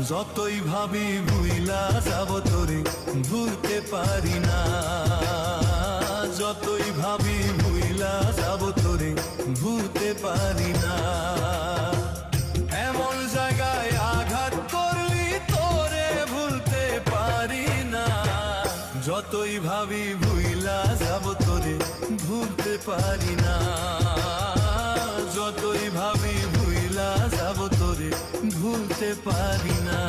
যতই ভাবি ভুইলা যাব তোরে ভুলতে পারি না, যতই ভাবি ভুইলা যাব তোরে ভুলতে পারি না। এমন জায়গায় আঘাত করলি তোরে ভুলতে পারি না, যতই ভাবি ভুইলা যাব তোরে ভুলতে পারি না, যতই ভাবি ভুইলা যাব তোরে ভুলতে পারি না।